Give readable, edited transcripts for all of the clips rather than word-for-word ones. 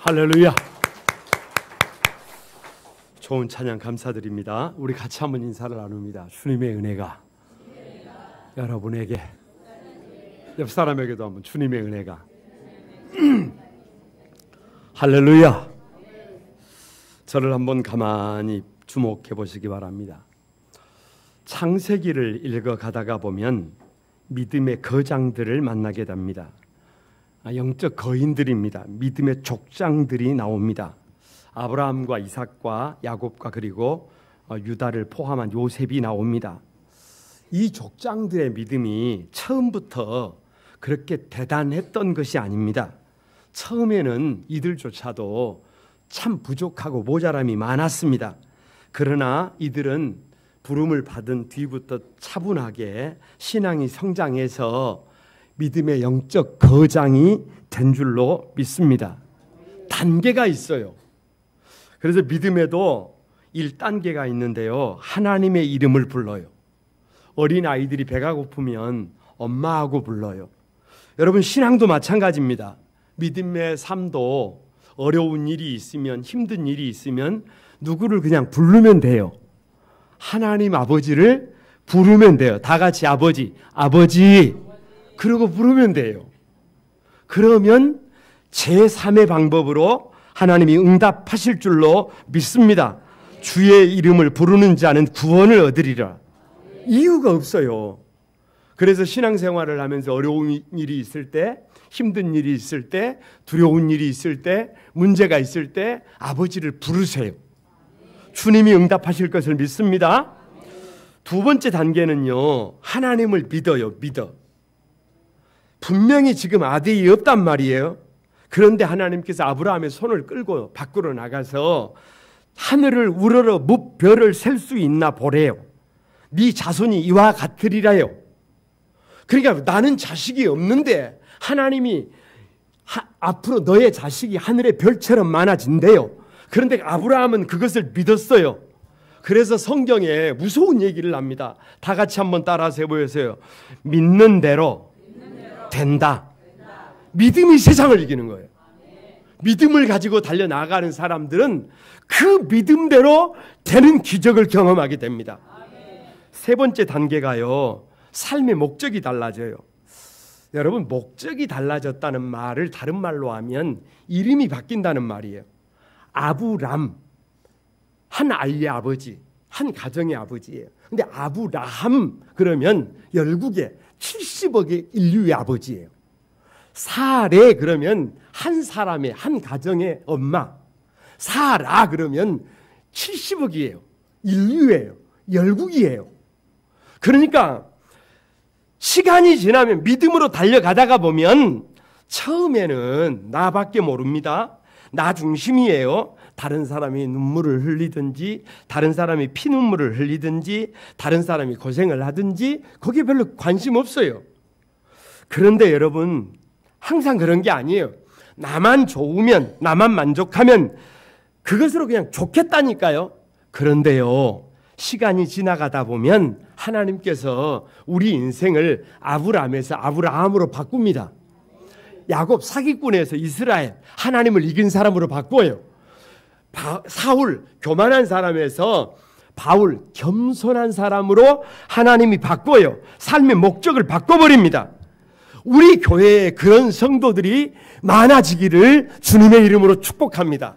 할렐루야. 좋은 찬양 감사드립니다. 우리 같이 한번 인사를 나눕니다. 주님의 은혜가 여러분에게, 옆 사람에게도 한번 주님의 은혜가. 할렐루야. 저를 한번 가만히 주목해 보시기 바랍니다. 창세기를 읽어가다가 보면 믿음의 거장들을 만나게 됩니다. 영적 거인들입니다. 믿음의 족장들이 나옵니다. 아브라함과 이삭과 야곱과 그리고 유다를 포함한 요셉이 나옵니다. 이 족장들의 믿음이 처음부터 그렇게 대단했던 것이 아닙니다. 처음에는 이들조차도 참 부족하고 모자람이 많았습니다. 그러나 이들은 부름을 받은 뒤부터 차분하게 신앙이 성장해서 믿음의 영적 거장이 된 줄로 믿습니다. 단계가 있어요. 그래서 믿음에도 1단계가 있는데요. 하나님의 이름을 불러요. 어린 아이들이 배가 고프면 엄마하고 불러요. 여러분, 신앙도 마찬가지입니다. 믿음의 삶도 어려운 일이 있으면, 힘든 일이 있으면 누구를 그냥 부르면 돼요. 하나님 아버지를 부르면 돼요. 다 같이 아버지, 아버지 그러고 부르면 돼요. 그러면 제3의 방법으로 하나님이 응답하실 줄로 믿습니다. 주의 이름을 부르는 자는 구원을 얻으리라. 이유가 없어요. 그래서 신앙생활을 하면서 어려운 일이 있을 때, 힘든 일이 있을 때, 두려운 일이 있을 때, 문제가 있을 때 아버지를 부르세요. 주님이 응답하실 것을 믿습니다. 두 번째 단계는요, 하나님을 믿어요. 믿어. 분명히 지금 아들이 없단 말이에요. 그런데 하나님께서 아브라함의 손을 끌고 밖으로 나가서 하늘을 우러러 무별을 셀 수 있나 보래요. 네 자손이 이와 같으리라요. 그러니까 나는 자식이 없는데 하나님이 앞으로 너의 자식이 하늘의 별처럼 많아진대요. 그런데 아브라함은 그것을 믿었어요. 그래서 성경에 무서운 얘기를 합니다. 다 같이 한번 따라서 해보세요. 믿는 대로 된다. 믿음이 세상을 이기는 거예요. 믿음을 가지고 달려나가는 사람들은 그 믿음대로 되는 기적을 경험하게 됩니다. 세 번째 단계가요, 삶의 목적이 달라져요. 여러분, 목적이 달라졌다는 말을 다른 말로 하면 이름이 바뀐다는 말이에요. 아브람, 한 아이의 아버지, 한 가정의 아버지예요. 근데 아브라함 그러면 열국의 70억의 인류의 아버지예요. 사레 그러면 한 사람의, 한 가정의 엄마. 사라 그러면 70억이에요. 인류예요. 열국이에요. 그러니까 시간이 지나면 믿음으로 달려가다가 보면 처음에는 나밖에 모릅니다. 나 중심이에요. 다른 사람이 눈물을 흘리든지, 다른 사람이 피눈물을 흘리든지, 다른 사람이 고생을 하든지 거기에 별로 관심 없어요. 그런데 여러분, 항상 그런 게 아니에요. 나만 좋으면, 나만 만족하면 그것으로 그냥 좋겠다니까요. 그런데요, 시간이 지나가다 보면 하나님께서 우리 인생을 아브람에서 아브라함으로 바꿉니다. 야곱 사기꾼에서 이스라엘, 하나님을 이긴 사람으로 바꿔요. 사울, 교만한 사람에서 바울, 겸손한 사람으로 하나님이 바꿔요. 삶의 목적을 바꿔버립니다. 우리 교회에 그런 성도들이 많아지기를 주님의 이름으로 축복합니다.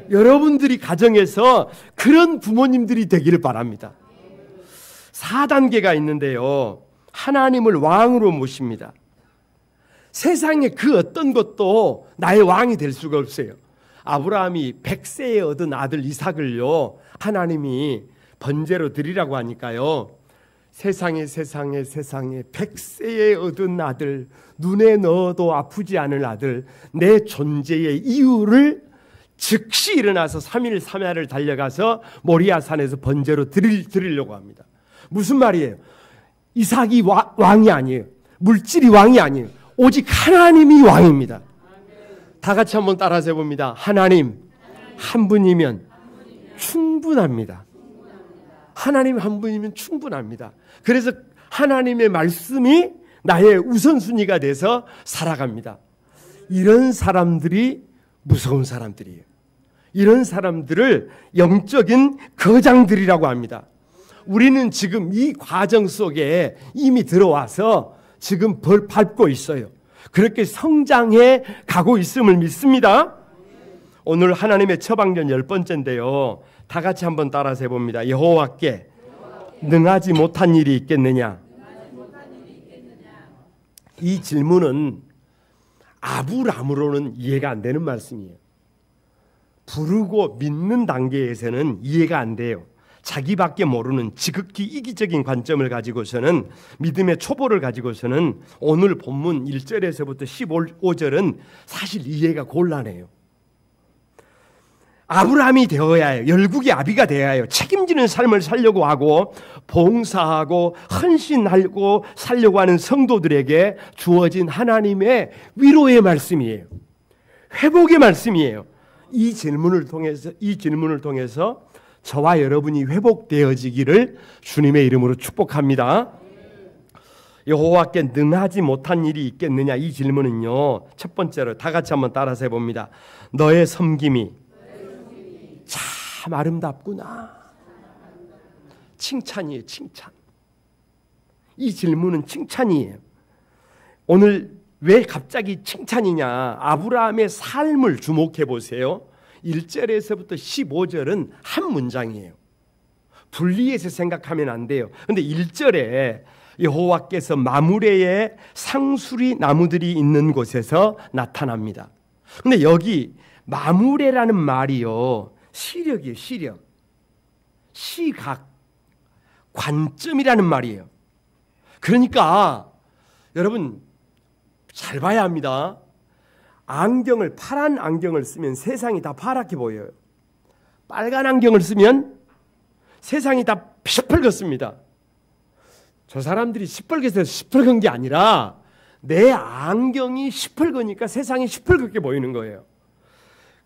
여러분들이 가정에서 그런 부모님들이 되기를 바랍니다. 4단계가 있는데요, 하나님을 왕으로 모십니다. 세상에 그 어떤 것도 나의 왕이 될 수가 없어요. 아브라함이 100세에 얻은 아들 이삭을요, 하나님이 번제로 드리라고 하니까요, 세상에 100세에 얻은 아들, 눈에 넣어도 아프지 않을 아들, 내 존재의 이유를 즉시 일어나서 3일 3야를 달려가서 모리아산에서 번제로 드리려고 합니다. 무슨 말이에요? 이삭이 왕이 아니에요. 물질이 왕이 아니에요. 오직 하나님이 왕입니다. 다 같이 한번 따라서 해봅니다. 하나님 한 분이면 충분합니다. 하나님 한 분이면 충분합니다. 그래서 하나님의 말씀이 나의 우선순위가 돼서 살아갑니다. 이런 사람들이 무서운 사람들이에요. 이런 사람들을 영적인 거장들이라고 합니다. 우리는 지금 이 과정 속에 이미 들어와서 지금 밟고 있어요. 그렇게 성장해 가고 있음을 믿습니다. 오늘 하나님의 처방전 10번째인데요. 다 같이 한번 따라서 해봅니다. 여호와께 능하지 못한 일이 있겠느냐? 이 질문은 아브라함으로는 이해가 안 되는 말씀이에요. 부르고 믿는 단계에서는 이해가 안 돼요. 자기밖에 모르는 지극히 이기적인 관점을 가지고서는, 믿음의 초보를 가지고서는 오늘 본문 1절에서부터 15절은 사실 이해가 곤란해요. 아브라함이 되어야 해요. 열국의 아비가 되어야 해요. 책임지는 삶을 살려고 하고 봉사하고 헌신하고 살려고 하는 성도들에게 주어진 하나님의 위로의 말씀이에요. 회복의 말씀이에요. 이 질문을 통해서 저와 여러분이 회복되어지기를 주님의 이름으로 축복합니다. 여호와께 능하지 못한 일이 있겠느냐? 이 질문은요, 첫 번째로 다 같이 한번 따라서 해봅니다. 너의 섬김이 참 아름답구나. 칭찬이에요, 칭찬. 이 질문은 칭찬이에요. 오늘 왜 갑자기 칭찬이냐? 아브라함의 삶을 주목해 보세요. 1절에서부터 15절은 한 문장이에요. 분리해서 생각하면 안 돼요. 그런데 1절에 여호와께서 마므레의 상수리 나무들이 있는 곳에서 나타납니다. 그런데 여기 마므레라는 말이요, 시력이에요. 시력, 시각, 관점이라는 말이에요. 그러니까 여러분 잘 봐야 합니다. 안경을, 파란 안경을 쓰면 세상이 다 파랗게 보여요. 빨간 안경을 쓰면 세상이 다 시뻘겋습니다. 저 사람들이 시뻘겋어서 시뻘건 게 아니라 내 안경이 시뻘거니까 세상이 시뻘겋게 보이는 거예요.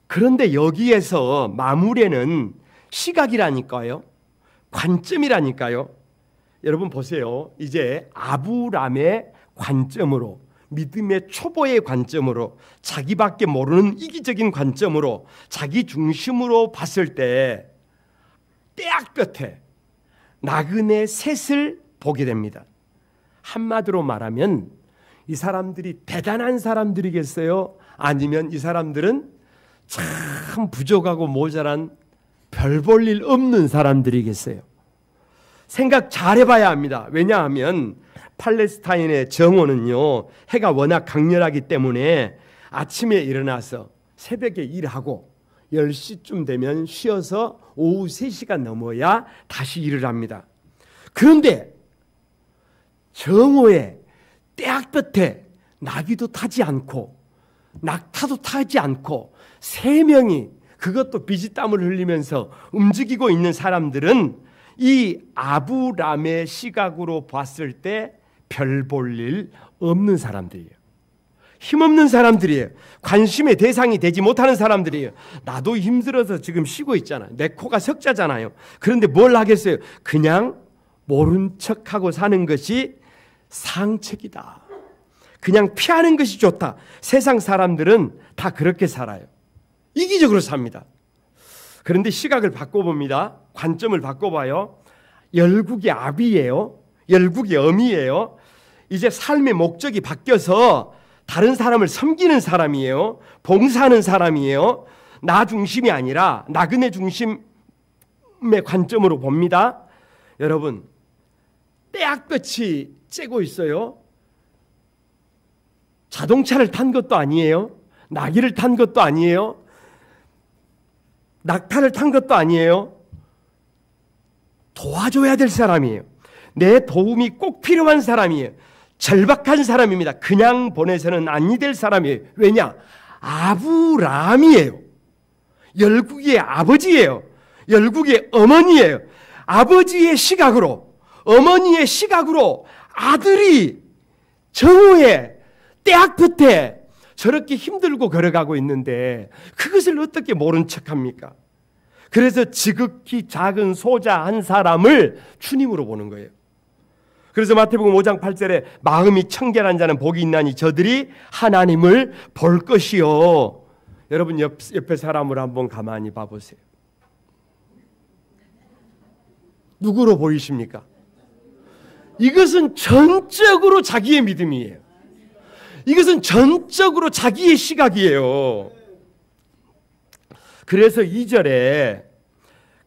그런데 여기에서 마므레는 시각이라니까요. 관점이라니까요. 여러분 보세요. 이제 아브라함의 관점으로, 믿음의 초보의 관점으로, 자기밖에 모르는 이기적인 관점으로, 자기 중심으로 봤을 때 떼약볕에 나그네 셋을 보게 됩니다. 한마디로 말하면 이 사람들이 대단한 사람들이겠어요? 아니면 이 사람들은 참 부족하고 모자란 별 볼 일 없는 사람들이겠어요? 생각 잘 해봐야 합니다. 왜냐하면 팔레스타인의 정오는요, 해가 워낙 강렬하기 때문에 아침에 일어나서 새벽에 일하고 10시쯤 되면 쉬어서 오후 3시가 넘어야 다시 일을 합니다. 그런데 정오에 떼약볕에 나귀도 타지 않고 낙타도 타지 않고 3명이, 그것도 비지땀을 흘리면서 움직이고 있는 사람들은 이 아브라함의 시각으로 봤을 때 별 볼 일 없는 사람들이에요. 힘없는 사람들이에요. 관심의 대상이 되지 못하는 사람들이에요. 나도 힘들어서 지금 쉬고 있잖아. 내 코가 석자잖아요. 그런데 뭘 하겠어요? 그냥 모른 척하고 사는 것이 상책이다. 그냥 피하는 것이 좋다. 세상 사람들은 다 그렇게 살아요. 이기적으로 삽니다. 그런데 시각을 바꿔봅니다. 관점을 바꿔봐요. 열국의 아비예요. 열국의 어미예요. 이제 삶의 목적이 바뀌어서 다른 사람을 섬기는 사람이에요. 봉사하는 사람이에요. 나 중심이 아니라 나그네 중심의 관점으로 봅니다. 여러분, 떼약볕이 쬐고 있어요. 자동차를 탄 것도 아니에요. 나귀를 탄 것도 아니에요. 낙타를 탄 것도 아니에요. 도와줘야 될 사람이에요. 내 도움이 꼭 필요한 사람이에요. 절박한 사람입니다. 그냥 보내서는 아니 될 사람이에요. 왜냐? 아브라함이에요. 열국의 아버지예요. 열국의 어머니예요. 아버지의 시각으로, 어머니의 시각으로 아들이 정오에 떼약볕에 저렇게 힘들고 걸어가고 있는데 그것을 어떻게 모른 척합니까? 그래서 지극히 작은 소자 한 사람을 주님으로 보는 거예요. 그래서 마태복음 5장 8절에 마음이 청결한 자는 복이 있나니 저들이 하나님을 볼 것이요. 여러분 옆에 사람을 한번 가만히 봐보세요. 누구로 보이십니까? 이것은 전적으로 자기의 믿음이에요. 이것은 전적으로 자기의 시각이에요. 그래서 2절에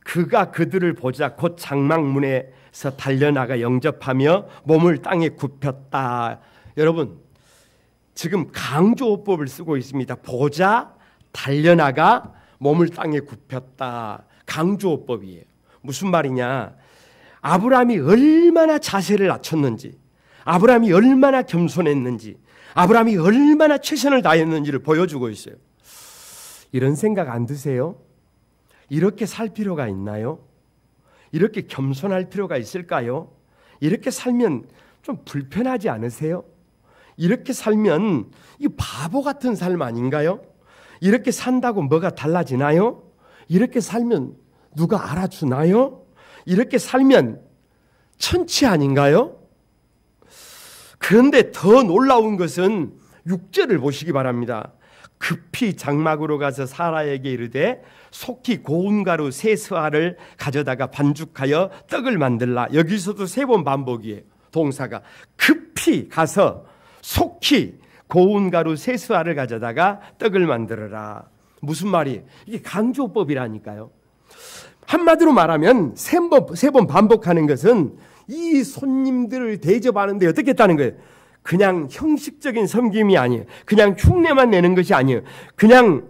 그가 그들을 보자 곧 장막문에서 달려나가 영접하며 몸을 땅에 굽혔다. 여러분 지금 강조어법을 쓰고 있습니다. 보자, 달려나가, 몸을 땅에 굽혔다. 강조어법이에요. 무슨 말이냐? 아브라함이 얼마나 자세를 낮췄는지, 아브라함이 얼마나 겸손했는지, 아브라함이 얼마나 최선을 다했는지를 보여주고 있어요. 이런 생각 안 드세요? 이렇게 살 필요가 있나요? 이렇게 겸손할 필요가 있을까요? 이렇게 살면 좀 불편하지 않으세요? 이렇게 살면 이 바보 같은 삶 아닌가요? 이렇게 산다고 뭐가 달라지나요? 이렇게 살면 누가 알아주나요? 이렇게 살면 천치 아닌가요? 그런데 더 놀라운 것은 6절을 보시기 바랍니다. 급히 장막으로 가서 사라에게 이르되 속히 고운 가루 세 스아를 가져다가 반죽하여 떡을 만들라. 여기서도 3번 반복이에요. 동사가 급히 가서 속히 고운 가루 세 스아를 가져다가 떡을 만들어라. 무슨 말이에요? 이게 강조법이라니까요. 한마디로 말하면 3번 반복하는 것은 이 손님들을 대접하는데 어떻게 했다는 거예요? 그냥 형식적인 섬김이 아니에요. 그냥 흉내만 내는 것이 아니에요. 그냥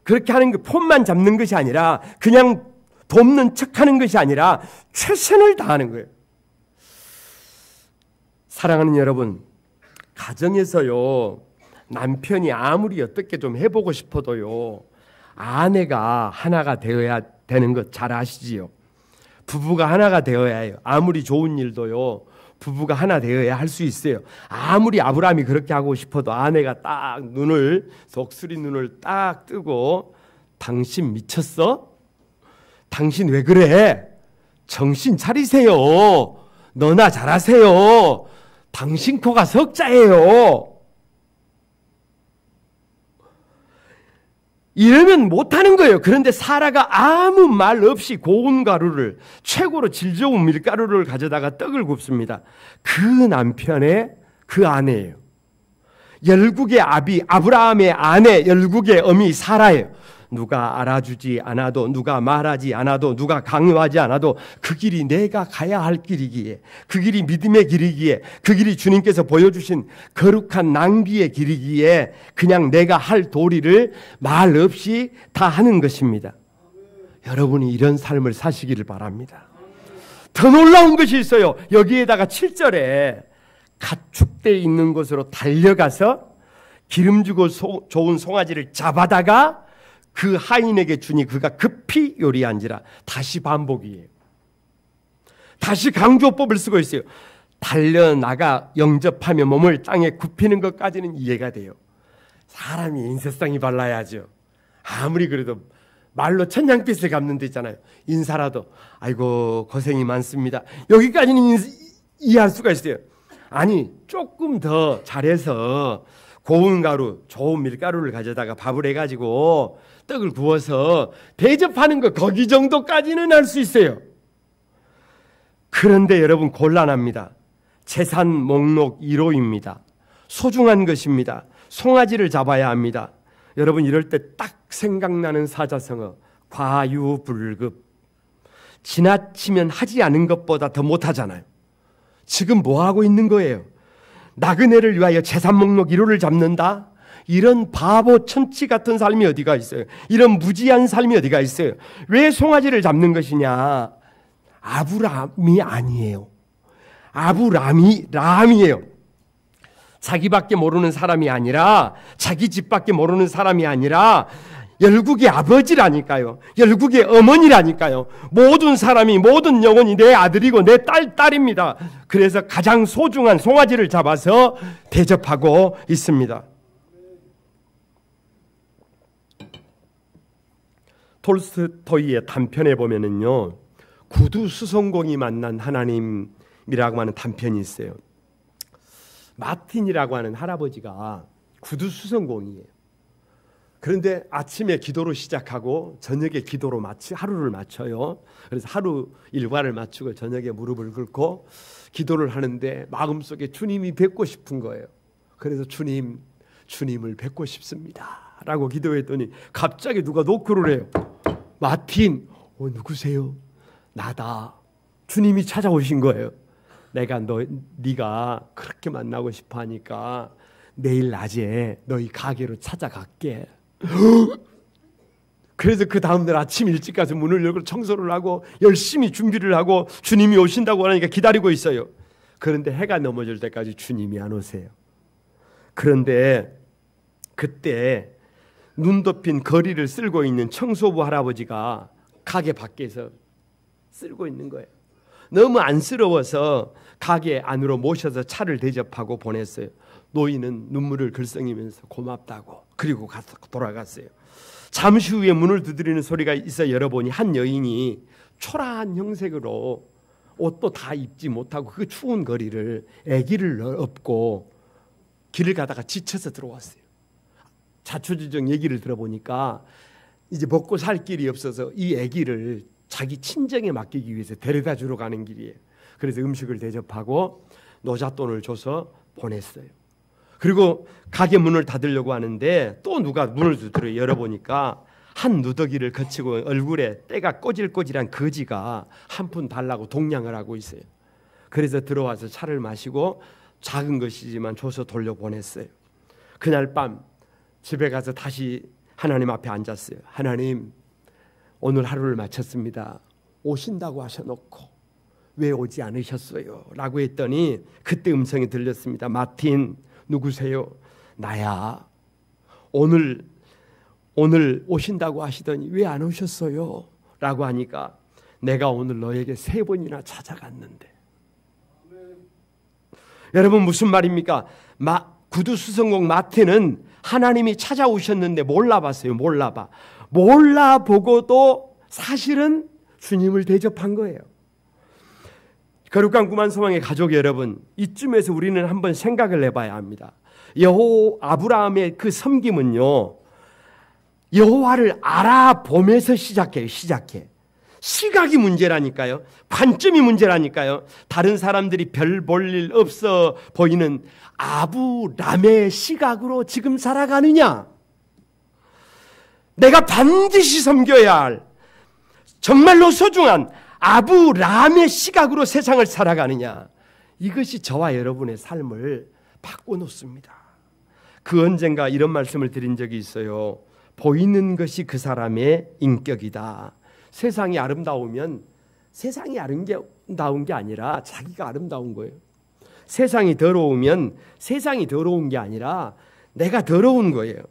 그렇게 하는 그 폼만 잡는 것이 아니라, 그냥 돕는 척하는 것이 아니라 최선을 다하는 거예요. 사랑하는 여러분, 가정에서요, 남편이 아무리 어떻게 좀 해보고 싶어도요, 아내가 하나가 되어야 되는 것 잘 아시지요? 부부가 하나가 되어야 해요. 아무리 좋은 일도요, 부부가 하나 되어야 할 수 있어요. 아무리 아브라함이 그렇게 하고 싶어도 아내가 딱 독수리 눈을 딱 뜨고, 당신 미쳤어? 당신 왜 그래? 정신 차리세요. 너나 잘하세요. 당신 코가 석자예요. 이러면 못하는 거예요. 그런데 사라가 아무 말 없이 고운 가루를, 최고로 질 좋은 밀가루를 가져다가 떡을 굽습니다. 그 남편의 그 아내예요. 열국의 아비, 아브라함의 아내, 열국의 어미 사라예요. 누가 알아주지 않아도, 누가 말하지 않아도, 누가 강요하지 않아도 그 길이 내가 가야 할 길이기에, 그 길이 믿음의 길이기에, 그 길이 주님께서 보여주신 거룩한 낭비의 길이기에 그냥 내가 할 도리를 말 없이 다 하는 것입니다. 여러분이 이런 삶을 사시기를 바랍니다. 더 놀라운 것이 있어요. 여기에다가 7절에 가축대 있는 곳으로 달려가서 기름지고 좋은 송아지를 잡아다가 그 하인에게 주니 그가 급히 요리한지라. 다시 반복이에요. 다시 강조법을 쓰고 있어요. 달려나가 영접하며 몸을 땅에 굽히는 것까지는 이해가 돼요. 사람이 인사성이 발라야죠. 아무리 그래도 말로 천냥빚을 갚는 데 있잖아요. 인사라도 아이고 고생이 많습니다. 여기까지는 이해할 수가 있어요. 아니 조금 더 잘해서 고운 가루, 좋은 밀가루를 가져다가 밥을 해가지고 떡을 구워서 대접하는 거, 거기 정도까지는 할 수 있어요. 그런데 여러분 곤란합니다. 재산 목록 1호입니다. 소중한 것입니다. 송아지를 잡아야 합니다. 여러분 이럴 때 딱 생각나는 사자성어, 과유불급. 지나치면 하지 않은 것보다 더 못하잖아요. 지금 뭐 하고 있는 거예요? 나그네를 위하여 재산 목록 1호를 잡는다? 이런 바보 천치 같은 삶이 어디가 있어요? 이런 무지한 삶이 어디가 있어요? 왜 송아지를 잡는 것이냐? 아브라함이 아니에요. 람이에요. 자기밖에 모르는 사람이 아니라, 자기 집밖에 모르는 사람이 아니라 열국의 아버지라니까요. 열국의 어머니라니까요. 모든 사람이, 모든 영혼이 내 아들이고 내 딸입니다. 그래서 가장 소중한 송아지를 잡아서 대접하고 있습니다. 톨스토이의 단편에 보면은요, 구두 수송공이 만난 하나님이라고 하는 단편이 있어요. 마틴이라고 하는 할아버지가 구두 수송공이에요. 그런데 아침에 기도로 시작하고 저녁에 기도로 하루를 마쳐요. 그래서 하루 일과를 마치고 저녁에 무릎을 꿇고 기도를 하는데 마음속에 주님이 뵙고 싶은 거예요. 그래서 주님을 뵙고 싶습니다 라고 기도했더니 갑자기 누가 노크를 해요. 마틴, 누구세요? 나다. 주님이 찾아오신 거예요. 내가 네가 그렇게 만나고 싶어 하니까 내일 낮에 너희 가게로 찾아갈게. 그래서 그 다음날 아침 일찍 가서 문을 열고 청소를 하고 열심히 준비를 하고 주님이 오신다고 하니까 기다리고 있어요. 그런데 해가 넘어질 때까지 주님이 안 오세요. 그런데 그때 눈 덮인 거리를 쓸고 있는 청소부 할아버지가 가게 밖에서 쓸고 있는 거예요. 너무 안쓰러워서 가게 안으로 모셔서 차를 대접하고 보냈어요. 노인은 눈물을 글썽이면서 고맙다고 그리고 가서 돌아갔어요. 잠시 후에 문을 두드리는 소리가 있어 열어보니 한 여인이 초라한 형색으로 옷도 다 입지 못하고 그 추운 거리를 아기를 업고 길을 가다가 지쳐서 들어왔어요. 자초지종 얘기를 들어보니까 이제 먹고 살 길이 없어서 이 아기를 자기 친정에 맡기기 위해서 데려다 주러 가는 길이에요. 그래서 음식을 대접하고 노잣돈을 줘서 보냈어요. 그리고 가게 문을 닫으려고 하는데 또 누가 문을 두드려 열어보니까 한 누더기를 거치고 얼굴에 때가 꼬질꼬질한 거지가 한 푼 달라고 동냥을 하고 있어요. 그래서 들어와서 차를 마시고 작은 것이지만 줘서 돌려보냈어요. 그날 밤 집에 가서 다시 하나님 앞에 앉았어요. 하나님, 오늘 하루를 마쳤습니다. 오신다고 하셔놓고 왜 오지 않으셨어요? 라고 했더니 그때 음성이 들렸습니다. 마틴, 누구세요? 나야. 오늘 오신다고 하시더니 왜 안 오셨어요? 라고 하니까 내가 오늘 너에게 3번이나 찾아갔는데. 여러분 무슨 말입니까? 구두수성공 마틴은 하나님이 찾아오셨는데 몰라봤어요. 몰라보고도 사실은 주님을 대접한 거예요. 거룩한 구만 소망의 가족 여러분, 이쯤에서 우리는 한번 생각을 해봐야 합니다. 아브라함의 그 섬김은요, 여호와를 알아보면서 시작해. 시각이 문제라니까요. 관점이 문제라니까요. 다른 사람들이 별 볼 일 없어 보이는 아브람의 시각으로 지금 살아가느냐? 내가 반드시 섬겨야 할 정말로 소중한 아브람의 시각으로 세상을 살아가느냐? 이것이 저와 여러분의 삶을 바꿔놓습니다. 그 언젠가 이런 말씀을 드린 적이 있어요. 보이는 것이 그 사람의 인격이다. 세상이 아름다우면 세상이 아름다운 게 아니라 자기가 아름다운 거예요. 세상이 더러우면 세상이 더러운 게 아니라 내가 더러운 거예요.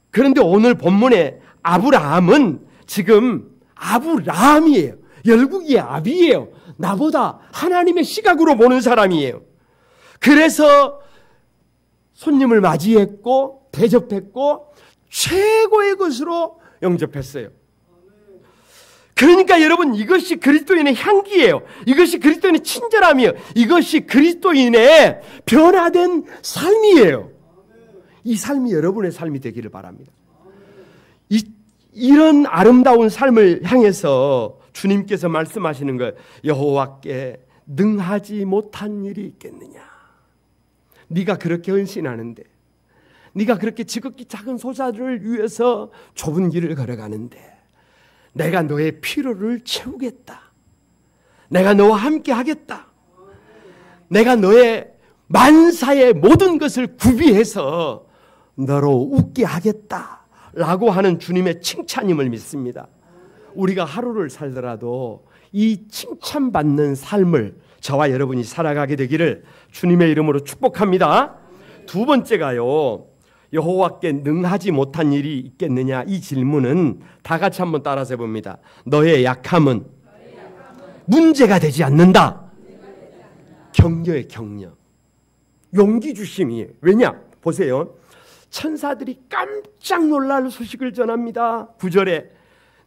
그런데 오늘 본문의 아브라함은 지금 아브라함이에요. 열국의 아비예요. 나보다 하나님의 시각으로 보는 사람이에요. 그래서 손님을 맞이했고 대접했고 최고의 것으로 영접했어요. 그러니까 여러분, 이것이 그리스도인의 향기예요. 이것이 그리스도인의 친절함이에요. 이것이 그리스도인의 변화된 삶이에요. 이 삶이 여러분의 삶이 되기를 바랍니다. 이런 아름다운 삶을 향해서 주님께서 말씀하시는 거예요. 여호와께 능하지 못한 일이 있겠느냐? 네가 그렇게 헌신하는데, 네가 그렇게 지극히 작은 소자를 위해서 좁은 길을 걸어가는데 내가 너의 필요를 채우겠다. 내가 너와 함께 하겠다. 내가 너의 만사의 모든 것을 구비해서 너로 웃게 하겠다 라고 하는 주님의 칭찬임을 믿습니다. 우리가 하루를 살더라도 이 칭찬받는 삶을 저와 여러분이 살아가게 되기를 주님의 이름으로 축복합니다. 두 번째가요, 여호와께 능하지 못한 일이 있겠느냐? 이 질문은 다 같이 한번 따라서 해봅니다. 너의 약함은 문제가 되지 않는다. 격려의 격려. 용기 주심이에요. 왜냐? 보세요. 천사들이 깜짝 놀랄 소식을 전합니다. 9절에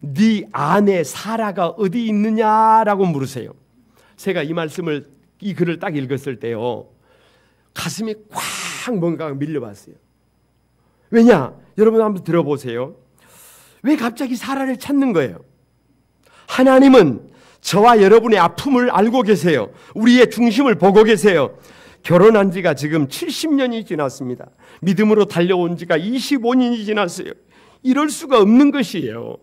네 아내 사라가 어디 있느냐라고 물으세요. 제가 이 글을 딱 읽었을 때요, 가슴이 꽉 뭔가 밀려봤어요. 왜냐? 여러분 한번 들어보세요. 왜 갑자기 사라를 찾는 거예요? 하나님은 저와 여러분의 아픔을 알고 계세요. 우리의 중심을 보고 계세요. 결혼한 지가 지금 70년이 지났습니다. 믿음으로 달려온 지가 25년이 지났어요. 이럴 수가 없는 것이에요.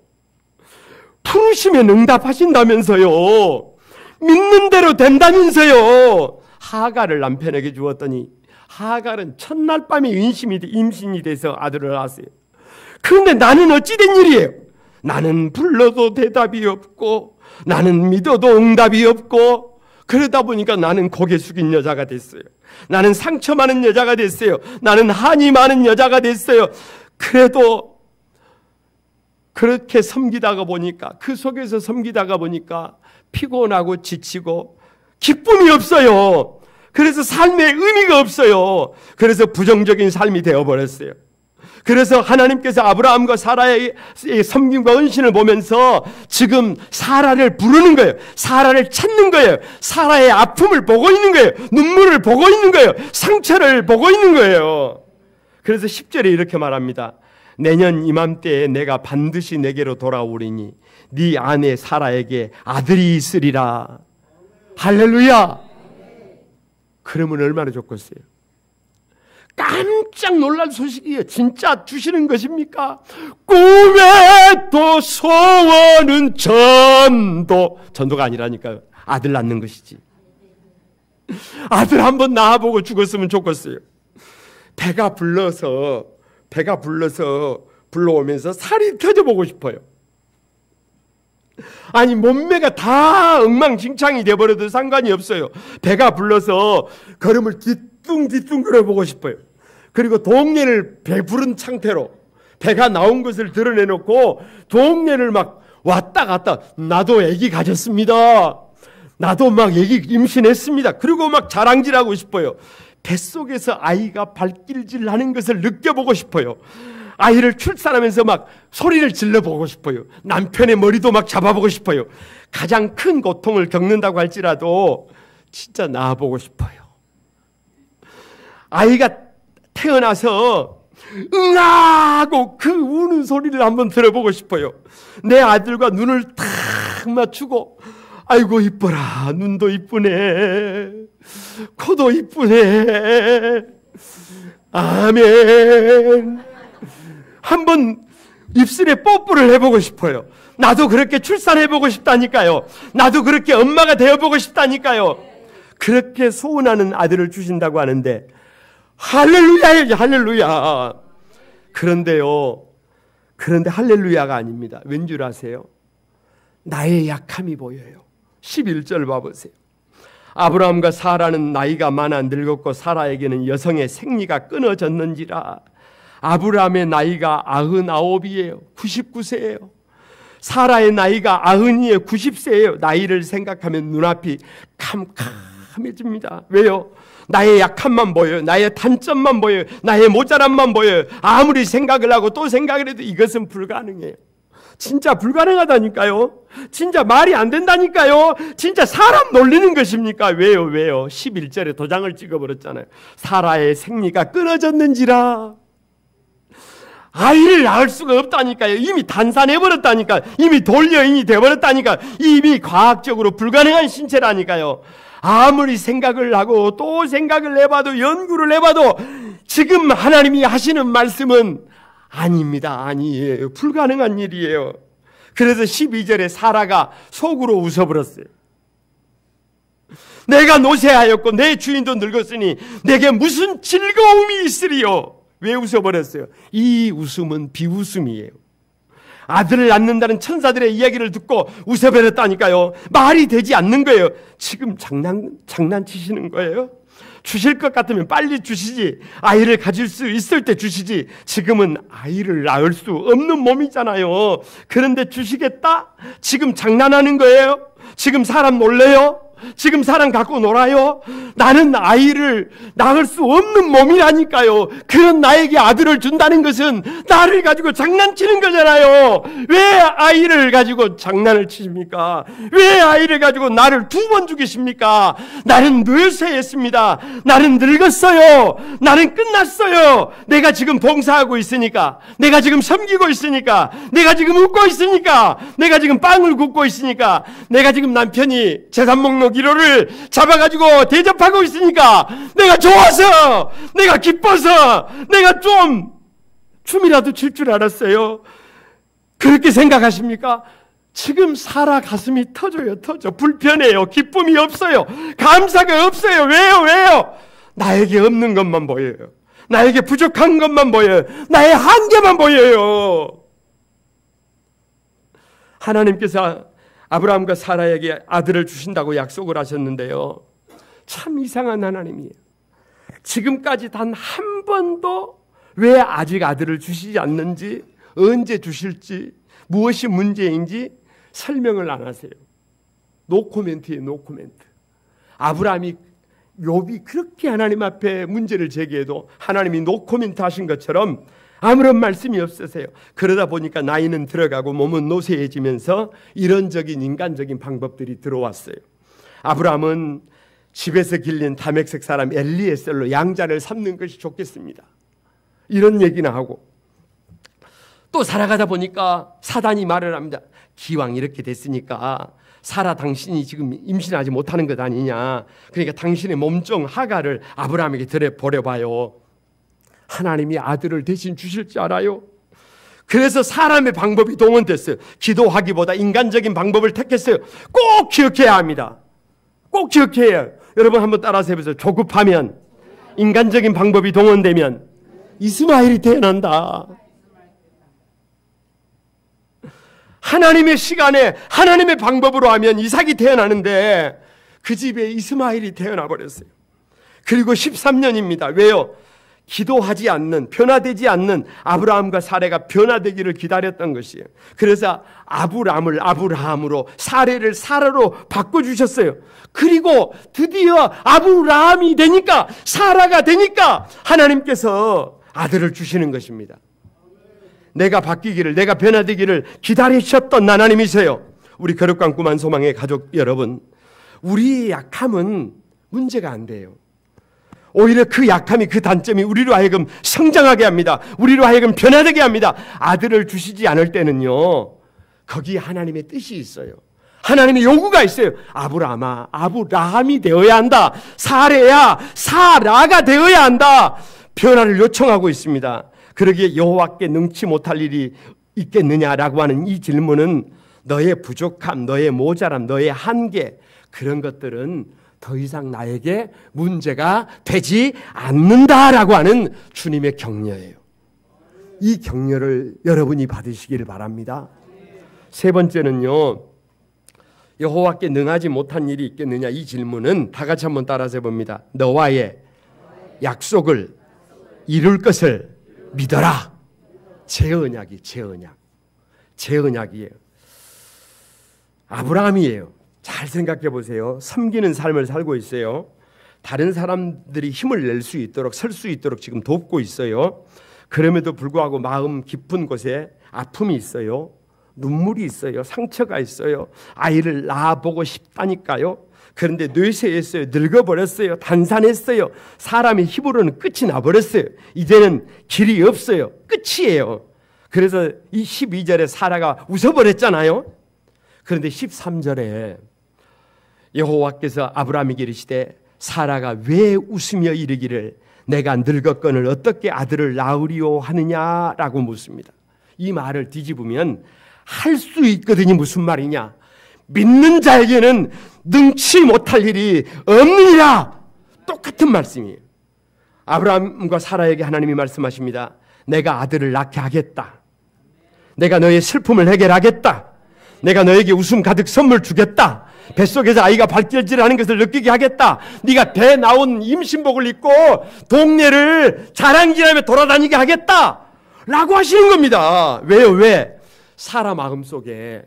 부르시면 응답하신다면서요. 믿는 대로 된다면서요. 하갈을 남편에게 주었더니 하갈은 첫날 밤에 임신이 돼서 아들을 낳았어요. 그런데 나는 어찌된 일이에요? 나는 불러도 대답이 없고 나는 믿어도 응답이 없고 그러다 보니까 나는 고개 숙인 여자가 됐어요. 나는 상처 많은 여자가 됐어요. 나는 한이 많은 여자가 됐어요. 그래도 그렇게 섬기다가 보니까 그 속에서 섬기다가 보니까 피곤하고 지치고 기쁨이 없어요. 그래서 삶에 의미가 없어요. 그래서 부정적인 삶이 되어버렸어요. 그래서 하나님께서 아브라함과 사라의 섬김과 헌신을 보면서 지금 사라를 부르는 거예요. 사라를 찾는 거예요. 사라의 아픔을 보고 있는 거예요. 눈물을 보고 있는 거예요. 상처를 보고 있는 거예요. 그래서 10절에 이렇게 말합니다. 내년 이맘때에 내가 반드시 내게로 돌아오리니 네 아내 사라에게 아들이 있으리라. 할렐루야. 그러면 얼마나 좋겠어요. 깜짝 놀랄 소식이에요. 진짜 주시는 것입니까? 꿈에도 소원은 전도가 아니라니까요. 아들 낳는 것이지. 아들 한번 낳아보고 죽었으면 좋겠어요. 배가 불러서 불러오면서 살이 터져보고 싶어요. 아니 몸매가 다 엉망진창이 돼버려도 상관이 없어요. 배가 불러서 걸음을 뒤뚱뒤뚱 걸어보고 싶어요. 그리고 동네를 배부른 상태로 배가 나온 것을 드러내놓고 동네를 막 왔다 갔다 나도 아기 가졌습니다. 나도 막 아기 임신했습니다. 그리고 막 자랑질하고 싶어요. 뱃속에서 아이가 발길질 하는 것을 느껴보고 싶어요. 아이를 출산하면서 막 소리를 질러보고 싶어요. 남편의 머리도 막 잡아보고 싶어요. 가장 큰 고통을 겪는다고 할지라도 진짜 낳아보고 싶어요. 아이가 태어나서 응아하고 그 우는 소리를 한번 들어보고 싶어요. 내 아들과 눈을 탁 맞추고 아이고 이뻐라. 눈도 이쁘네. 코도 이쁘네. 아멘. 한번 입술에 뽀뽀를 해보고 싶어요. 나도 그렇게 출산해보고 싶다니까요. 나도 그렇게 엄마가 되어보고 싶다니까요. 그렇게 소원하는 아들을 주신다고 하는데 할렐루야예요. 할렐루야. 그런데 할렐루야가 아닙니다. 왠 줄 아세요? 나의 약함이 보여요. 11절 봐보세요. 아브라함과 사라는 나이가 많아 늙었고 사라에게는 여성의 생리가 끊어졌는지라. 아브라함의 나이가 99이에요. 99세예요. 사라의 나이가 90이에요. 90세예요. 나이를 생각하면 눈앞이 캄캄해집니다. 왜요? 나의 약함만 보여요. 나의 단점만 보여요. 나의 모자람만 보여요. 아무리 생각을 하고 또 생각을 해도 이것은 불가능해요. 진짜 불가능하다니까요. 진짜 말이 안 된다니까요. 진짜 사람 놀리는 것입니까? 왜요? 11절에 도장을 찍어버렸잖아요. 사라의 생리가 끊어졌는지라. 아이를 낳을 수가 없다니까요. 이미 단산해버렸다니까. 이미 돌려인이 돼버렸다니까. 이미 과학적으로 불가능한 신체라니까요. 아무리 생각을 하고 또 생각을 해봐도 연구를 해봐도 지금 하나님이 하시는 말씀은 아닙니다. 아니에요. 불가능한 일이에요. 그래서 12절에 사라가 속으로 웃어버렸어요. 내가 노쇠하였고 내 주인도 늙었으니 내게 무슨 즐거움이 있으리요. 왜 웃어버렸어요? 이 웃음은 비웃음이에요. 아들을 낳는다는 천사들의 이야기를 듣고 웃어버렸다니까요. 말이 되지 않는 거예요. 지금 장난치시는 거예요? 주실 것 같으면 빨리 주시지. 아이를 가질 수 있을 때 주시지. 지금은 아이를 낳을 수 없는 몸이잖아요. 그런데 주시겠다? 지금 장난하는 거예요? 지금 사람 놀래요? 지금 사람 갖고 놀아요? 나는 아이를 낳을 수 없는 몸이라니까요. 그런 나에게 아들을 준다는 것은 나를 가지고 장난치는 거잖아요. 왜 아이를 가지고 장난을 치십니까? 왜 아이를 가지고 나를 2번 죽이십니까? 나는 뇌쇠했습니다. 나는 늙었어요. 나는 끝났어요. 내가 지금 봉사하고 있으니까, 내가 지금 섬기고 있으니까, 내가 지금 웃고 있으니까, 내가 지금 빵을 굽고 있으니까, 내가 지금 남편이 재산 목록 1호를 잡아가지고 대접하고 있으니까, 내가 좋아서, 내가 기뻐서, 내가 좀 춤이라도 출 줄 알았어요. 그렇게 생각하십니까? 지금 사라 가슴이 터져요. 불편해요. 기쁨이 없어요. 감사가 없어요. 왜요? 나에게 없는 것만 보여요. 나에게 부족한 것만 보여요. 나의 한계만 보여요. 하나님께서 아브라함과 사라에게 아들을 주신다고 약속을 하셨는데요, 참 이상한 하나님이에요. 지금까지 단 한 번도 왜 아직 아들을 주시지 않는지, 언제 주실지, 무엇이 문제인지 설명을 안 하세요. 노코멘트예요. 노코멘트. 아브라함이, 욥이 그렇게 하나님 앞에 문제를 제기해도 하나님이 노코멘트 하신 것처럼 아무런 말씀이 없으세요. 그러다 보니까 나이는 들어가고 몸은 노쇠해지면서 이런적인 인간적인 방법들이 들어왔어요. 아브라함은 집에서 길린 다메섹 사람 엘리에셀로 양자를 삼는 것이 좋겠습니다, 이런 얘기나 하고, 또 살아가다 보니까 사단이 말을 합니다. 기왕 이렇게 됐으니까 사라 당신이 지금 임신하지 못하는 것 아니냐, 그러니까 당신의 몸종 하가를 아브라함에게 들여보려봐요. 하나님이 아들을 대신 주실 줄 알아요? 그래서 사람의 방법이 동원됐어요. 기도하기보다 인간적인 방법을 택했어요. 꼭 기억해야 합니다. 꼭 기억해야 해요. 여러분 한번 따라서 해보세요. 조급하면, 인간적인 방법이 동원되면 이스마엘이 태어난다. 하나님의 시간에 하나님의 방법으로 하면 이삭이 태어나는데 그 집에 이스마엘이 태어나 버렸어요. 그리고 13년입니다. 왜요? 기도하지 않는, 변화되지 않는 아브라함과 사레가 변화되기를 기다렸던 것이에요. 그래서 아브람을 아브라함으로, 사레를 사라로 바꿔주셨어요. 그리고 드디어 아브라함이 되니까, 사라가 되니까 하나님께서 아들을 주시는 것입니다. 내가 바뀌기를, 내가 변화되기를 기다리셨던 하나님이세요. 우리 거룩한 꿈 한 소망의 가족 여러분, 우리의 약함은 문제가 안 돼요. 오히려 그 약함이, 그 단점이 우리로 하여금 성장하게 합니다. 우리로 하여금 변화되게 합니다. 아들을 주시지 않을 때는요, 거기에 하나님의 뜻이 있어요. 하나님의 요구가 있어요. 아브라함아, 아브라함이 되어야 한다. 사레야, 사라가 되어야 한다. 변화를 요청하고 있습니다. 그러기에 여호와께 능치 못할 일이 있겠느냐라고 하는 이 질문은 너의 부족함, 너의 모자람, 너의 한계, 그런 것들은 더 이상 나에게 문제가 되지 않는다라고 하는 주님의 격려예요. 이 격려를 여러분이 받으시기를 바랍니다. 세 번째는요, 여호와께 능하지 못한 일이 있겠느냐, 이 질문은 다 같이 한번 따라서 해봅니다. 너와의 약속을 이룰 것을 믿어라. 제 언약이, 제 언약이에요. 아브라함이에요. 잘 생각해 보세요. 섬기는 삶을 살고 있어요. 다른 사람들이 힘을 낼 수 있도록, 설 수 있도록 지금 돕고 있어요. 그럼에도 불구하고 마음 깊은 곳에 아픔이 있어요. 눈물이 있어요. 상처가 있어요. 아이를 낳아보고 싶다니까요. 그런데 뇌세했어요. 늙어버렸어요. 단산했어요. 사람의 힘으로는 끝이 나버렸어요. 이제는 길이 없어요. 끝이에요. 그래서 이 12절에 사라가 웃어버렸잖아요. 그런데 13절에 여호와께서 아브라함에게 이르시되 사라가 왜 웃으며 이르기를 내가 늙었거늘 어떻게 아들을 낳으리오 하느냐라고 묻습니다. 이 말을 뒤집으면 할 수 있거든요. 무슨 말이냐? 믿는 자에게는 능치 못할 일이 없느니라. 똑같은 말씀이에요. 아브라함과 사라에게 하나님이 말씀하십니다. 내가 아들을 낳게 하겠다. 내가 너의 슬픔을 해결하겠다. 내가 너에게 웃음 가득 선물 주겠다. 뱃속에서 아이가 발길질하는 것을 느끼게 하겠다. 네가 배 나온 임신복을 입고 동네를 자랑질하며 돌아다니게 하겠다 라고 하시는 겁니다. 왜요? 왜? 사라 마음속에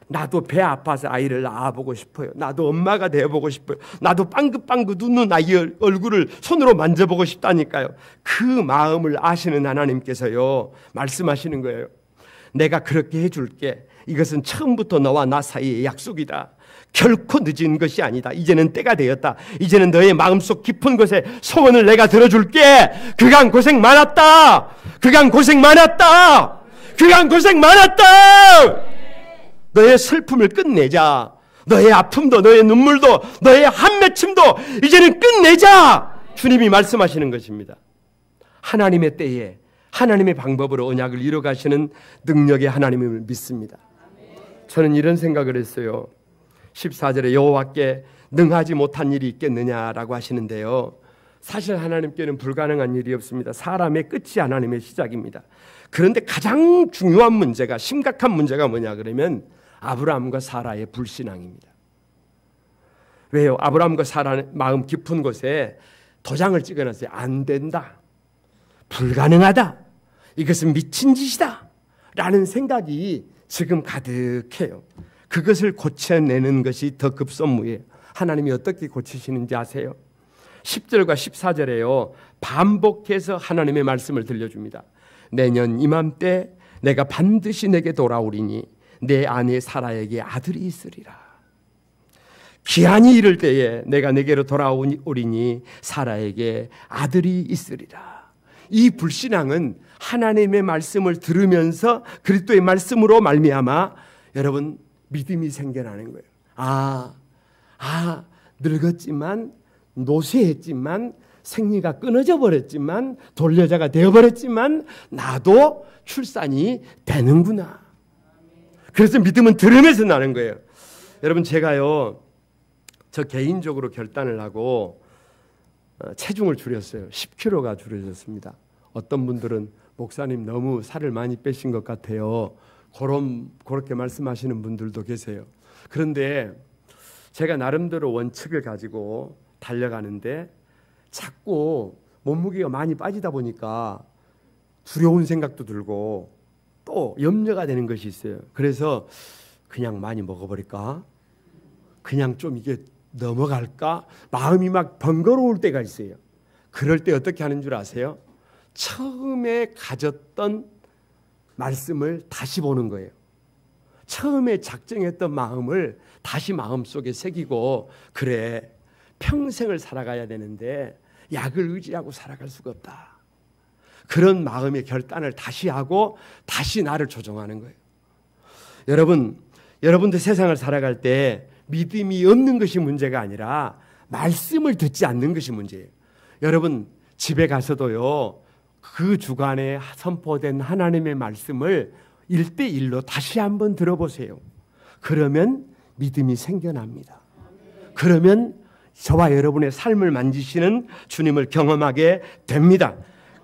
나도 배 아파서 아이를 낳아보고 싶어요. 나도 엄마가 되어보고 싶어요. 나도 빵긋빵긋 웃는 아이의 얼굴을 손으로 만져보고 싶다니까요. 그 마음을 아시는 하나님께서요, 말씀하시는 거예요. 내가 그렇게 해줄게. 이것은 처음부터 너와 나 사이의 약속이다. 결코 늦은 것이 아니다. 이제는 때가 되었다. 이제는 너의 마음속 깊은 곳에 소원을 내가 들어줄게. 그간 고생 많았다. 그간 고생 많았다. 그간 고생 많았다. 너의 슬픔을 끝내자. 너의 아픔도, 너의 눈물도, 너의 한맺힘도 이제는 끝내자. 주님이 말씀하시는 것입니다. 하나님의 때에 하나님의 방법으로 언약을 이뤄가시는 능력의 하나님을 믿습니다. 저는 이런 생각을 했어요. 14절에 여호와께 능하지 못한 일이 있겠느냐라고 하시는데요, 사실 하나님께는 불가능한 일이 없습니다. 사람의 끝이 하나님의 시작입니다. 그런데 가장 중요한 문제가, 심각한 문제가 뭐냐 그러면 아브라함과 사라의 불신앙입니다. 왜요? 아브라함과 사라는 마음 깊은 곳에 도장을 찍어놨어요. 안 된다. 불가능하다. 이것은 미친 짓이다. 라는 생각이 지금 가득해요. 그것을 고쳐내는 것이 더 급선무예요. 하나님이 어떻게 고치시는지 아세요? 10절과 14절에요. 반복해서 하나님의 말씀을 들려줍니다. 내년 이맘때 내가 반드시 내게 돌아오리니 내 아내 사라에게 아들이 있으리라. 기한이 이를 때에 내가 내게로 돌아오리니 사라에게 아들이 있으리라. 이 불신앙은 하나님의 말씀을 들으면서 그리스도의 말씀으로 말미암아 여러분 믿음이 생겨나는 거예요. 늙었지만 노쇠했지만 생리가 끊어져 버렸지만 돌여자가 되어버렸지만 나도 출산이 되는구나. 그래서 믿음은 들으면서 나는 거예요. 여러분 제가요, 저 개인적으로 결단을 하고 체중을 줄였어요. 10kg가 줄여졌습니다. 어떤 분들은 목사님 너무 살을 많이 빼신 것 같아요. 그렇게 말씀하시는 분들도 계세요. 그런데 제가 나름대로 원칙을 가지고 달려가는데 자꾸 몸무게가 많이 빠지다 보니까 두려운 생각도 들고 또 염려가 되는 것이 있어요. 그래서 그냥 많이 먹어버릴까? 그냥 좀 이게 넘어갈까? 마음이 막 번거로울 때가 있어요. 그럴 때 어떻게 하는 줄 아세요? 처음에 가졌던 말씀을 다시 보는 거예요. 처음에 작정했던 마음을 다시 마음속에 새기고, 그래 평생을 살아가야 되는데 약을 의지하고 살아갈 수가 없다. 그런 마음의 결단을 다시 하고 다시 나를 조정하는 거예요. 여러분들 세상을 살아갈 때 믿음이 없는 것이 문제가 아니라 말씀을 듣지 않는 것이 문제예요. 여러분 집에 가서도요, 그 주간에 선포된 하나님의 말씀을 1:1로 다시 한번 들어보세요. 그러면 믿음이 생겨납니다. 그러면 저와 여러분의 삶을 만지시는 주님을 경험하게 됩니다.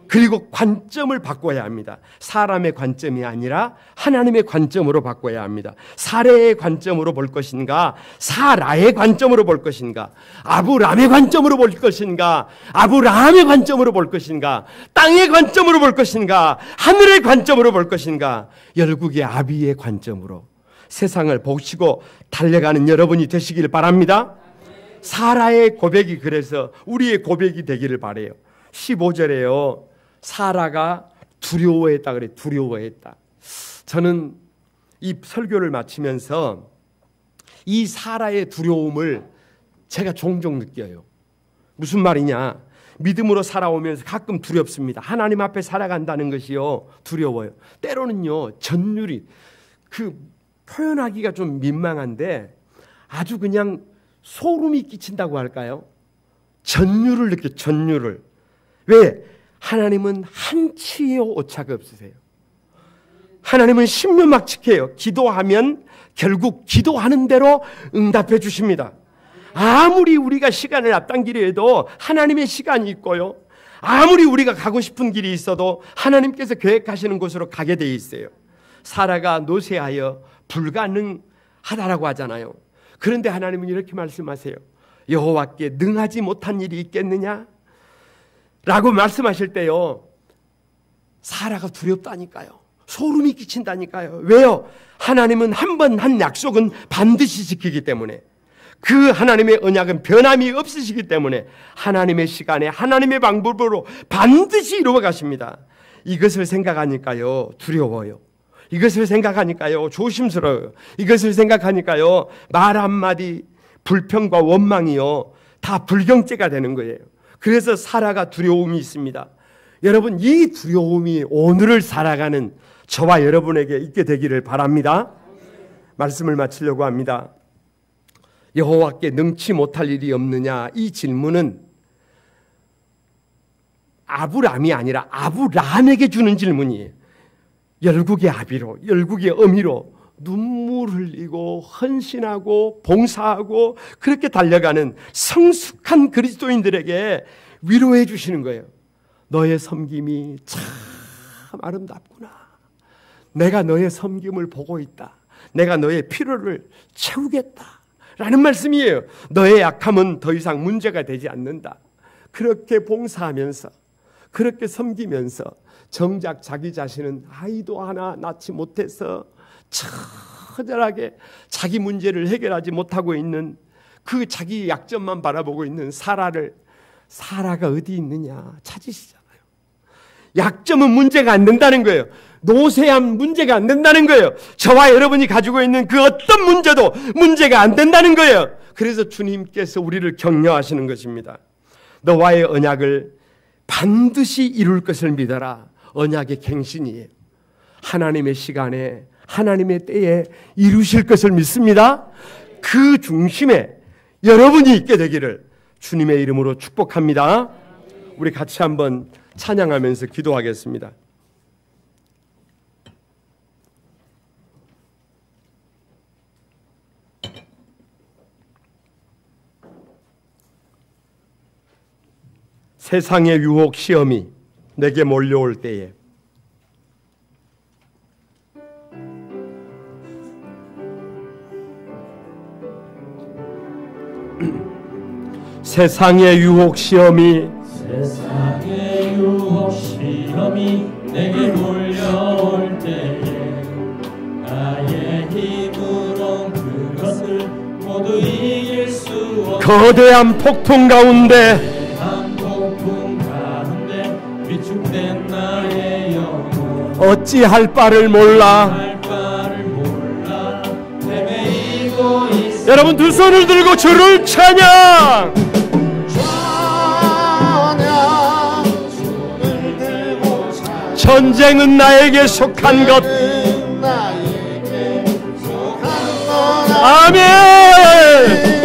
그리고 관점을 바꿔야 합니다. 사람의 관점이 아니라 하나님의 관점으로 바꿔야 합니다. 사례의 관점으로 볼 것인가, 사라의 관점으로 볼 것인가, 아브람의 관점으로 볼 것인가, 아브라함의 관점으로 볼 것인가, 땅의 관점으로 볼 것인가, 하늘의 관점으로 볼 것인가, 열국의 아비의 관점으로 세상을 보시고 달려가는 여러분이 되시길 바랍니다. 사라의 고백이 그래서 우리의 고백이 되기를 바라요. 15절에요. 사라가 두려워했다 그래. 두려워했다. 저는 이 설교를 마치면서 이 사라의 두려움을 제가 종종 느껴요. 무슨 말이냐? 믿음으로 살아오면서 가끔 두렵습니다. 하나님 앞에 살아간다는 것이요, 두려워요. 때로는요, 전율이, 표현하기가 좀 민망한데 아주 그냥 소름이 끼친다고 할까요? 전율을 느껴. 전율을. 왜? 하나님은 한치의 오차가 없으세요. 하나님은 신묘막측해요. 기도하면 결국 기도하는 대로 응답해 주십니다. 아무리 우리가 시간을 앞당기려 해도 하나님의 시간이 있고요, 아무리 우리가 가고 싶은 길이 있어도 하나님께서 계획하시는 곳으로 가게 돼 있어요. 사라가 노쇠하여 불가능하다라고 하잖아요. 그런데 하나님은 이렇게 말씀하세요. 여호와께 능하지 못한 일이 있겠느냐? 라고 말씀하실 때요, 사라가 두렵다니까요. 소름이 끼친다니까요. 왜요? 하나님은 한 번 한 약속은 반드시 지키기 때문에, 그 하나님의 언약은 변함이 없으시기 때문에 하나님의 시간에 하나님의 방법으로 반드시 이루어 가십니다. 이것을 생각하니까요 두려워요. 이것을 생각하니까요 조심스러워요. 이것을 생각하니까요 말 한마디 불평과 원망이요 다 불경죄가 되는 거예요. 그래서 사라가 두려움이 있습니다. 여러분, 이 두려움이 오늘을 살아가는 저와 여러분에게 있게 되기를 바랍니다. 말씀을 마치려고 합니다. 여호와께 능치 못할 일이 없느냐, 이 질문은 아브람이 아니라 아브람에게 주는 질문이에요. 열국의 아비로, 열국의 어미로 눈물 흘리고 헌신하고 봉사하고 그렇게 달려가는 성숙한 그리스도인들에게 위로해 주시는 거예요. 너의 섬김이 참 아름답구나. 내가 너의 섬김을 보고 있다. 내가 너의 필요를 채우겠다 라는 말씀이에요. 너의 약함은 더 이상 문제가 되지 않는다. 그렇게 봉사하면서, 그렇게 섬기면서 정작 자기 자신은 아이도 하나 낳지 못해서 처절하게 자기 문제를 해결하지 못하고 있는, 그 자기 약점만 바라보고 있는 사라가 어디 있느냐 찾으시잖아요. 약점은 문제가 안 된다는 거예요. 노쇠함 문제가 안 된다는 거예요. 저와 여러분이 가지고 있는 그 어떤 문제도 문제가 안 된다는 거예요. 그래서 주님께서 우리를 격려하시는 것입니다. 너와의 언약을 반드시 이룰 것을 믿어라. 언약의 갱신이에요. 하나님의 시간에 하나님의 때에 이루실 것을 믿습니다. 그 중심에 여러분이 있게 되기를 주님의 이름으로 축복합니다. 우리 같이 한번 찬양하면서 기도하겠습니다. 세상의 유혹 시험이 내게 몰려올 때에 세상의 유혹 시험이 내게 몰려올 때에 나의 힘으로 그것을 모두 이길 수 없는 거대한 폭풍 가운데 위축된 나의 영혼 어찌할 바를 몰라 헤매이고 있어. 여러분, 두 손을 들고 주를 찬양. 전쟁은 나에게 속한 것. 아멘.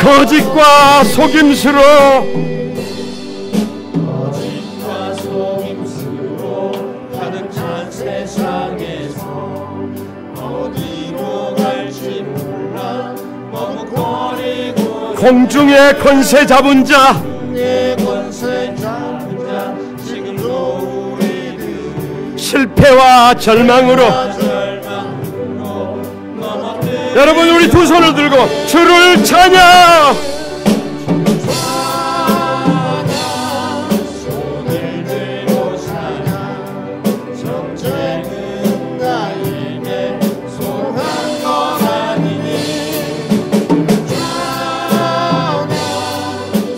거짓과 속임수로 가득 찬 세상에서 어디로 갈지 몰라 머뭇거리고 공중의 권세 잡은 자 지금도 우리들 실패와 절망으로 여러분, 우리 두 손을 들고 주를 찬양. 손을 들고 찬양. 전쟁은 나에게 속한 것 아니니.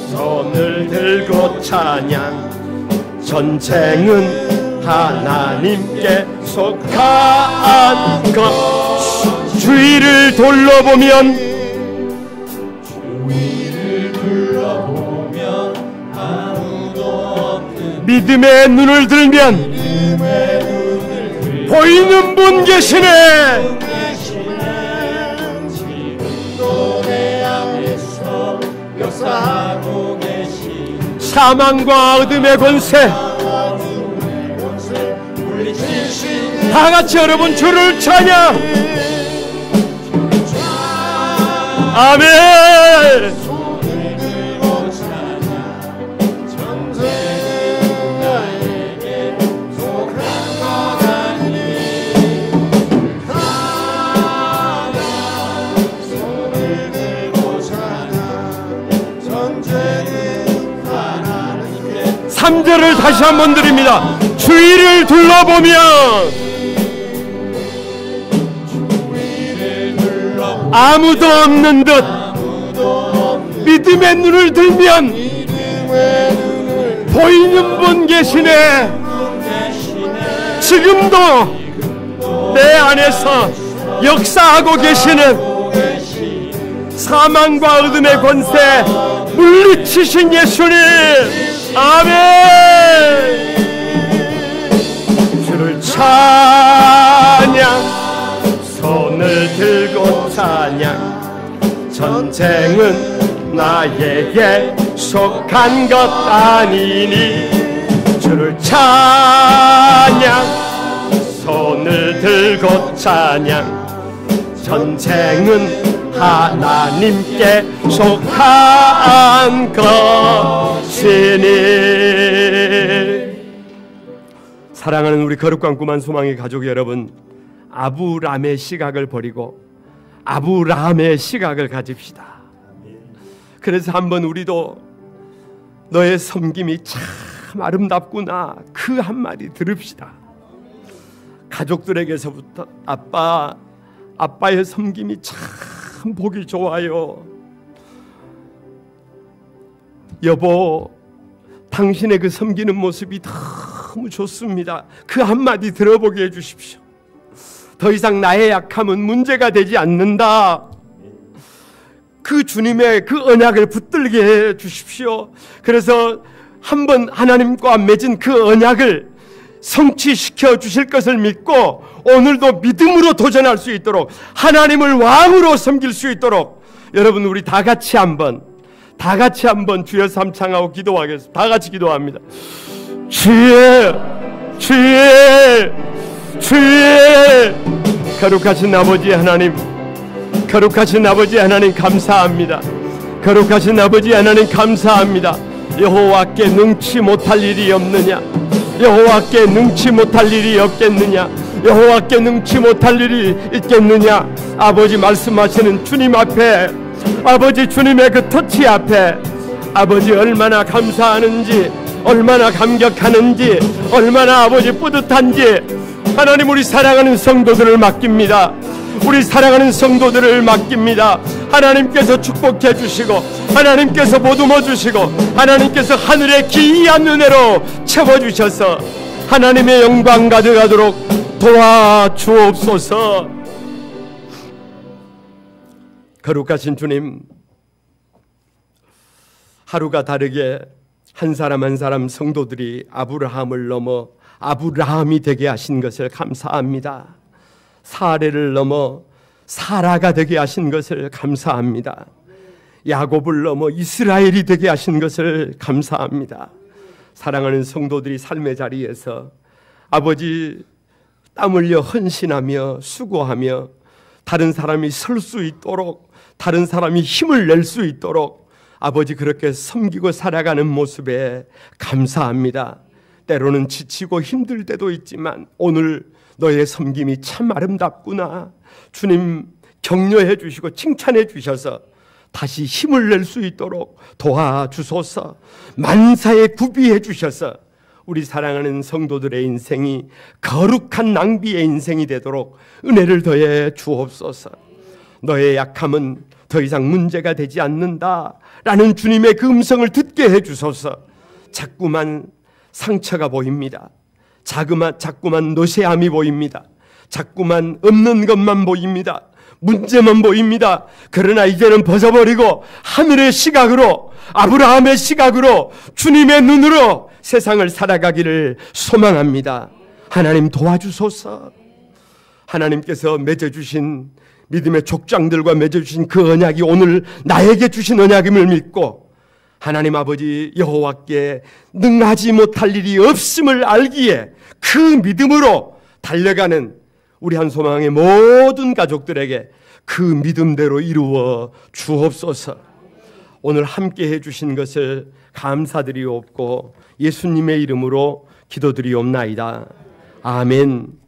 손을 들고 찬양. 전쟁은 하나님께 속한 것. 주위를 둘러보면 아무도 없는 믿음의 눈을 들면 보이는 분 계시네. 지금도 내 안에서 역사하고 계신 사망과 어둠의 권세 다 같이 여러분 주를 찬양. 아멘. 손을 들고 찬양. 전쟁은 나에게 속한 것 아니니. 예배를 다시 한번 드립니다. 주위를 둘러보면 아무도 없는 듯 믿음의 눈을 들면 보이는 분 계시네. 지금도 내 안에서 역사하고 계시는 사망과 어둠의 권세 물리치신 예수님, 아멘. 주를 찬양, 손을 들고 찬양. 전쟁은 나에게 속한 것 아니니. 주를 찬양, 손을 들고 찬양. 전쟁은 하나님께 속한 것이니. 사랑하는 우리 거룩한 꿈한 소망의 가족 여러분, 아브라함의 시각을 버리고 아브라함의 시각을 가집시다. 그래서 한번 우리도 너의 섬김이 참 아름답구나, 그 한마디 들읍시다. 가족들에게서부터 아빠의 섬김이 참 보기 좋아요. 여보, 당신의 그 섬기는 모습이 너무 좋습니다. 그 한마디 들어보게 해주십시오. 더 이상 나의 약함은 문제가 되지 않는다. 그 주님의 그 언약을 붙들게 해주십시오. 그래서 한번 하나님과 맺은 그 언약을 성취시켜 주실 것을 믿고 오늘도 믿음으로 도전할 수 있도록, 하나님을 왕으로 섬길 수 있도록 여러분 우리 다 같이 한번 주여 삼창하고 기도하겠습니다. 다 같이 기도합니다. 주의 거룩하신 아버지 하나님, 거룩하신 아버지 하나님 감사합니다. 거룩하신 아버지 하나님 감사합니다. 여호와께 능치 못할 일이 없느냐? 여호와께 능치 못할 일이 없겠느냐? 여호와께 능치 못할 일이 있겠느냐? 아버지 말씀하시는 주님 앞에, 아버지 주님의 그 터치 앞에 아버지 얼마나 감사하는지, 얼마나 감격하는지, 얼마나 아버지 뿌듯한지 하나님, 우리 사랑하는 성도들을 맡깁니다. 우리 사랑하는 성도들을 맡깁니다. 하나님께서 축복해 주시고, 하나님께서 보듬어 주시고, 하나님께서 하늘의 기이한 은혜로 채워주셔서 하나님의 영광 가져가도록 도와주옵소서. 거룩하신 주님, 하루가 다르게 한 사람 한 사람 성도들이 아브라함을 넘어 아브라함이 되게 하신 것을 감사합니다. 사레를 넘어 사라가 되게 하신 것을 감사합니다. 야곱을 넘어 이스라엘이 되게 하신 것을 감사합니다. 사랑하는 성도들이 삶의 자리에서 아버지 땀 흘려 헌신하며 수고하며 다른 사람이 설 수 있도록, 다른 사람이 힘을 낼 수 있도록 아버지 그렇게 섬기고 살아가는 모습에 감사합니다. 때로는 지치고 힘들 때도 있지만 오늘 너의 섬김이 참 아름답구나. 주님 격려해 주시고 칭찬해 주셔서 다시 힘을 낼 수 있도록 도와주소서. 만사에 구비해 주셔서 우리 사랑하는 성도들의 인생이 거룩한 낭비의 인생이 되도록 은혜를 더해 주옵소서. 너의 약함은 더 이상 문제가 되지 않는다라는 주님의 그 음성을 듣게 해 주소서. 자꾸만 상처가 보입니다. 자꾸만 노쇠함이 보입니다. 자꾸만 없는 것만 보입니다. 문제만 보입니다. 그러나 이제는 벗어버리고 하늘의 시각으로, 아브라함의 시각으로, 주님의 눈으로 세상을 살아가기를 소망합니다. 하나님 도와주소서. 하나님께서 맺어주신 믿음의 족장들과 맺어주신 그 언약이 오늘 나에게 주신 언약임을 믿고 하나님 아버지 여호와께 능하지 못할 일이 없음을 알기에 그 믿음으로 달려가는 우리 한소망의 모든 가족들에게 그 믿음대로 이루어 주옵소서. 오늘 함께 해주신 것을 감사드리옵고 예수님의 이름으로 기도드리옵나이다. 아멘.